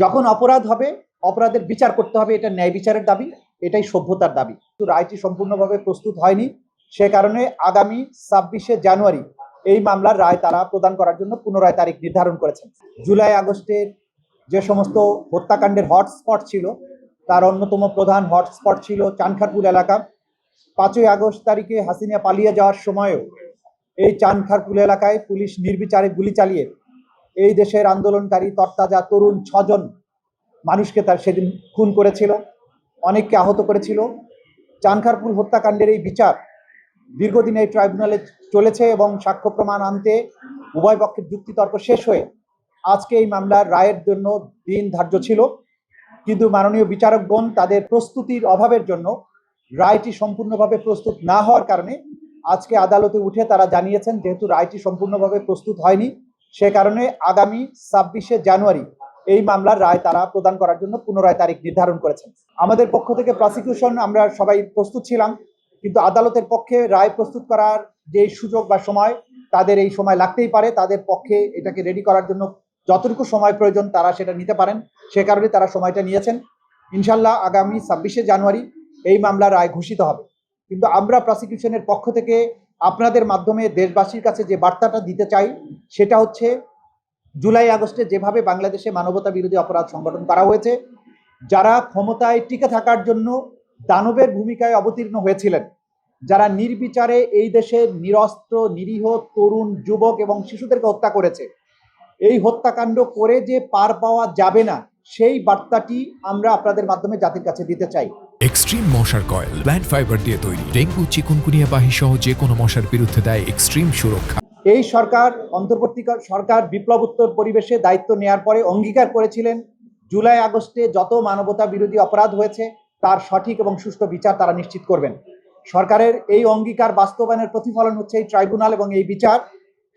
যখন অপরাধ হবে অপরাধের বিচার করতে হবে, এটা ন্যায় বিচারের দাবি, এটাই সভ্যতার দাবি। কিন্তু রায়টি সম্পূর্ণভাবে প্রস্তুত হয়নি, সে কারণে আগামী 26শে জানুয়ারি এই মামলার রায় তারা প্রদান করার জন্য পুনরায় তারিখ নির্ধারণ করেছেন। জুলাই আগস্টের যে সমস্ত হত্যাকাণ্ডের হটস্পট ছিল তার অন্যতম প্রধান হটস্পট ছিল চানখারপুল এলাকা। 5ই আগস্ট তারিখে হাসিনা পালিয়ে যাওয়ার সময়ও এই চানখারপুল এলাকায় পুলিশ নির্বিচারে গুলি চালিয়ে এই দেশের আন্দোলনকারী তরতাজা তরুণ 6 জন মানুষকে তার সেদিন খুন করেছিল, অনেককে আহত করেছিল। চানখারপুল হত্যাকাণ্ডের এই বিচার দীর্ঘদিন এই ট্রাইব্যুনালে চলেছে এবং সাক্ষ্য প্রমাণ আনতে উভয় পক্ষের যুক্তিতর্ক শেষ হয়ে আজকে এই মামলার রায়ের জন্য দিন ধার্য ছিল, কিন্তু মাননীয় বিচারকগণ তাদের প্রস্তুতির অভাবের জন্য রায়টি সম্পূর্ণভাবে প্রস্তুত না হওয়ার কারণে আজকে আদালতে উঠে তারা জানিয়েছেন যেহেতু রায়টি সম্পূর্ণভাবে প্রস্তুত হয়নি, সে কারণে আগামী 26শে জানুয়ারি এই মামলার রায় তারা প্রদান করার জন্য পুনরায় তারিখ নির্ধারণ করেছেন। আমাদের পক্ষ থেকে প্রসিকিউশন আমরা সবাই প্রস্তুত ছিলাম, কিন্তু আদালতের পক্ষে রায় প্রস্তুত করার যে সুযোগ বা সময় তাদের এই সময় লাগতেই পারে, তাদের পক্ষে এটাকে রেডি করার জন্য যতটুকু সময় প্রয়োজন তারা সেটা নিতে পারেন, সে কারণে তারা সময়টা নিয়েছেন। ইনশাল্লাহ আগামী 26শে জানুয়ারি এই মামলার রায় ঘোষিত হবে। কিন্তু আমরা প্রসিকিউশনের পক্ষ থেকে আপনাদের মাধ্যমে দেশবাসীর কাছে যে বার্তাটা দিতে চাই সেটা হচ্ছে, জুলাই আগস্টে যেভাবে বাংলাদেশে মানবতা বিরোধী অপরাধ সংগঠন করা হয়েছে, যারা ক্ষমতায় টিকে থাকার জন্য দানবের ভূমিকায় অবতীর্ণ হয়েছিলেন, যারা নির্বিচারে এই দেশের নিরস্ত্র নিরীহ তরুণ যুবক এবং শিশুদেরকে হত্যা করেছে, এই হত্যাকাণ্ড করে যে পার পাওয়া যাবে না সেই বার্তাটি আমরা আপনাদের মাধ্যমে জাতির কাছে দিতে চাই। এক্সট্রিম মশার কয়েল প্ল্যান্ট ফাইবার দিয়ে তৈরি, ডেঙ্গু চিকুনগুনিয়া বাহি সহ যে কোনো মশার বিরুদ্ধে দেয় এক্সট্রিম সুরক্ষা। এই সরকার, অন্তর্বর্তী সরকার বিপ্লবোত্তর পরিবেশে দায়িত্ব নেওয়ার পরে অঙ্গীকার করেছিলেন জুলাই আগস্টে যত মানবতা বিরোধী অপরাধ হয়েছে তার সঠিক এবং সুষ্ঠু বিচার তারা নিশ্চিত করবেন। সরকারের এই অঙ্গীকার বাস্তবায়নের প্রতিফলন হচ্ছে এই ট্রাইব্যুনাল এবং এই বিচার,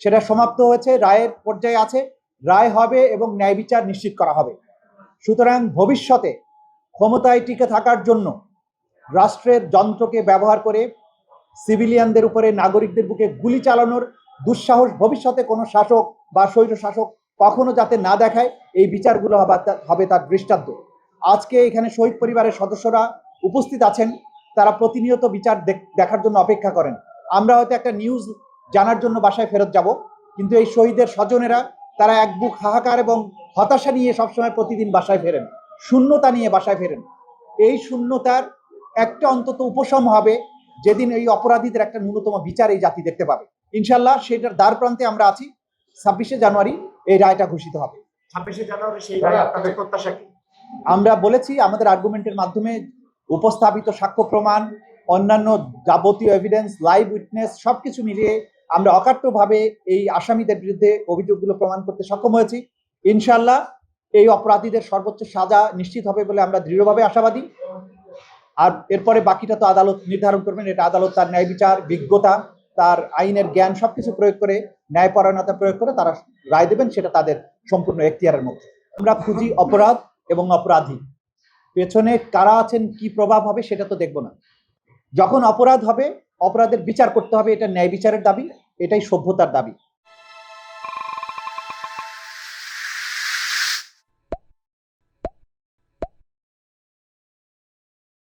সেটা সমাপ্ত হয়েছে, রায়ের পর্যায়ে আছে, রায় হবে এবং ন্যায় বিচার নিশ্চিত করা হবে। সুতরাং ভবিষ্যতে ক্ষমতায় টিকে থাকার জন্য রাষ্ট্রের যন্ত্রকে ব্যবহার করে সিভিলিয়ানদের উপরে, নাগরিকদের বুকে গুলি চালানোর দুঃসাহস ভবিষ্যতে কোনো শাসক বা স্বৈর শাসক কখনো যাতে না দেখায়, এই বিচারগুলো হবে তার দৃষ্টান্ত। আজকে এখানে শহীদ পরিবারের সদস্যরা উপস্থিত আছেন, তারা প্রতিনিয়ত বিচার দেখার জন্য অপেক্ষা করেন। আমরা হয়তো একটা নিউজ জানার জন্য বাসায় ফেরত যাব, কিন্তু এই শহীদের স্বজনেরা তারা এক বুক হাহাকার এবং হতাশা নিয়ে সবসময় প্রতিদিন বাসায় ফেরেন, শূন্যতা নিয়ে বাসায় ফেরেন। এই শূন্যতার একটা অন্তত উপশম হবে যেদিন এই অপরাধীদের একটা ন্যূনতম বিচার এই জাতি দেখতে পাবে। ইনশাল্লাহ সেটার দ্বার প্রান্তে আমরা আছি। 26শে জানুয়ারি এই রায়টা ঘোষিত হবে। 26শে জানুয়ারি সেই রায় আপনাদের প্রত্যাশা কি? আমরা বলেছি আমাদের আর্গুমেন্টের মাধ্যমে উপস্থাপিত সাক্ষ্য প্রমাণ, অন্যান্য যাবতীয় এভিডেন্স, লাইভ উইটনেস সবকিছু মিলিয়ে আমরা অকাট্যভাবে এই আসামিদের বিরুদ্ধে অভিযোগগুলো প্রমাণ করতে সক্ষম হয়েছি। ইনশাল্লাহ এই অপরাধীদের সর্বোচ্চ সাজা নিশ্চিত হবে বলে আমরা দৃঢ়ভাবে আশাবাদী। আর এরপরে বাকিটা তো আদালত নির্ধারণ করবেন, এটা আদালত তার ন্যায় বিচার, বিজ্ঞতা, তার আইনের জ্ঞান সবকিছু প্রয়োগ করে, ন্যায়পরায়ণতা প্রয়োগ করে তারা রায় দেবেন, সেটা তাদের সম্পূর্ণ এখতিয়ারের মধ্যে। আমরা খুঁজি অপরাধ এবং অপরাধী, পেছনে কারা আছেন, কি প্রভাব হবে সেটা তো দেখব না। যখন অপরাধ হবে অপরাধের বিচার করতে হবে, এটা ন্যায় বিচারের দাবি, এটাই সভ্যতার দাবি।